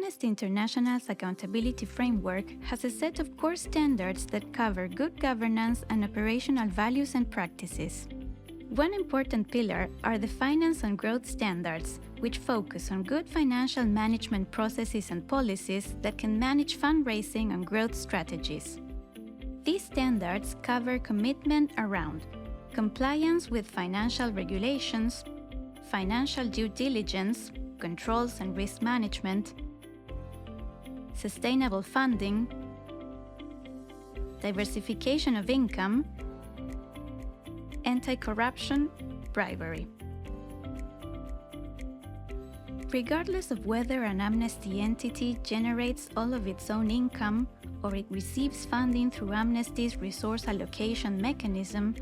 Amnesty International's accountability framework has a set of core standards that cover good governance and operational values and practices. One important pillar are the finance and growth standards, which focus on good financial management processes and policies that can manage fundraising and growth strategies. These standards cover commitment around compliance with financial regulations, financial due diligence, controls and risk management, sustainable funding, diversification of income, anti-corruption, bribery. Regardless of whether an Amnesty entity generates all of its own income or it receives funding through Amnesty's resource allocation mechanism,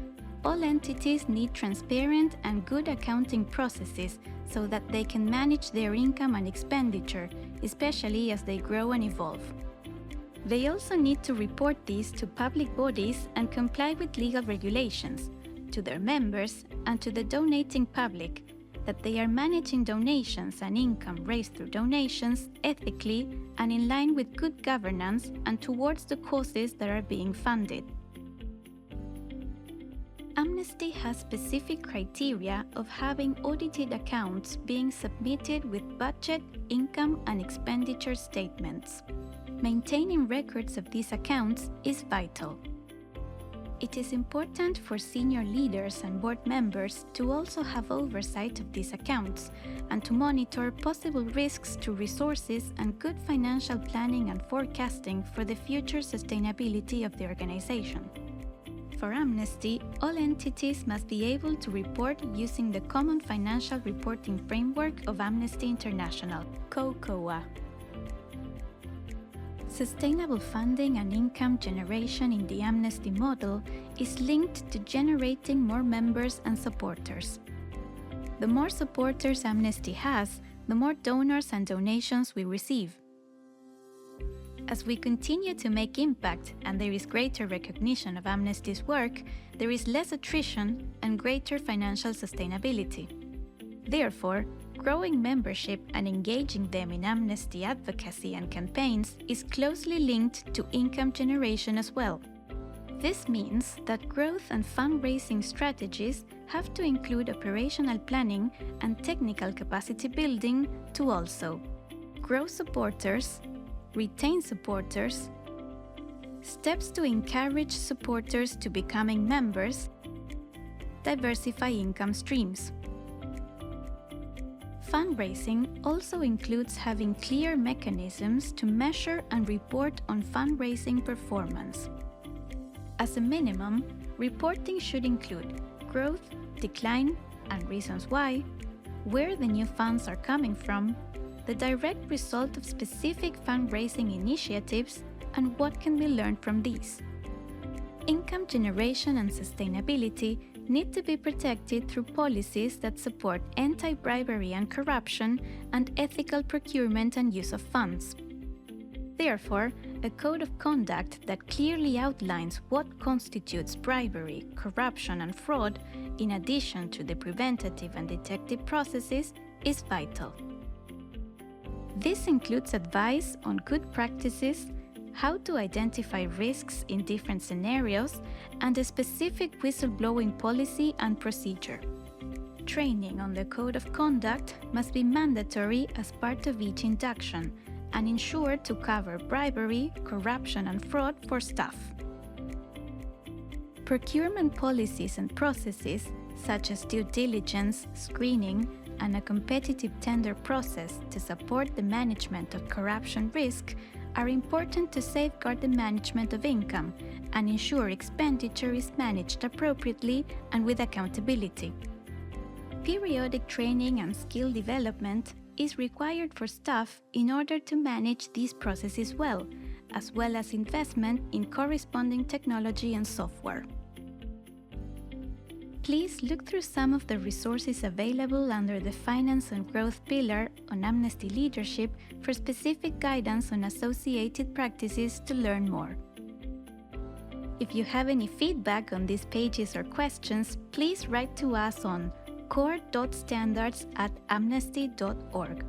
all entities need transparent and good accounting processes so that they can manage their income and expenditure, especially as they grow and evolve. They also need to report these to public bodies and comply with legal regulations, to their members and to the donating public, that they are managing donations and income raised through donations ethically and in line with good governance and towards the causes that are being funded. Amnesty has specific criteria of having audited accounts being submitted with budget, income and expenditure statements. Maintaining records of these accounts is vital. It is important for senior leaders and board members to also have oversight of these accounts and to monitor possible risks to resources and good financial planning and forecasting for the future sustainability of the organization. For Amnesty, all entities must be able to report using the Common Financial Reporting Framework of Amnesty International, COCOA. Sustainable funding and income generation in the Amnesty model is linked to generating more members and supporters. The more supporters Amnesty has, the more donors and donations we receive. As we continue to make impact and there is greater recognition of Amnesty's work, there is less attrition and greater financial sustainability. Therefore, growing membership and engaging them in Amnesty advocacy and campaigns is closely linked to income generation as well. This means that growth and fundraising strategies have to include operational planning and technical capacity building to also grow supporters, retain supporters, steps to encourage supporters to becoming members, diversify income streams. Fundraising also includes having clear mechanisms to measure and report on fundraising performance. As a minimum, reporting should include growth, decline, and reasons why, where the new funds are coming from, the direct result of specific fundraising initiatives, and what can be learned from these. Income generation and sustainability need to be protected through policies that support anti-bribery and corruption and ethical procurement and use of funds. Therefore, a code of conduct that clearly outlines what constitutes bribery, corruption and fraud, in addition to the preventative and detective processes, is vital. This includes advice on good practices, how to identify risks in different scenarios, and a specific whistleblowing policy and procedure. Training on the Code of Conduct must be mandatory as part of each induction and ensure to cover bribery, corruption and fraud for staff. Procurement policies and processes, such as due diligence, screening, and a competitive tender process to support the management of corruption risk, are important to safeguard the management of income and ensure expenditure is managed appropriately and with accountability. Periodic training and skill development is required for staff in order to manage these processes well as investment in corresponding technology and software. Please look through some of the resources available under the Finance and Growth pillar on Amnesty Leadership for specific guidance on associated practices to learn more. If you have any feedback on these pages or questions, please write to us on core.standards@amnesty.org.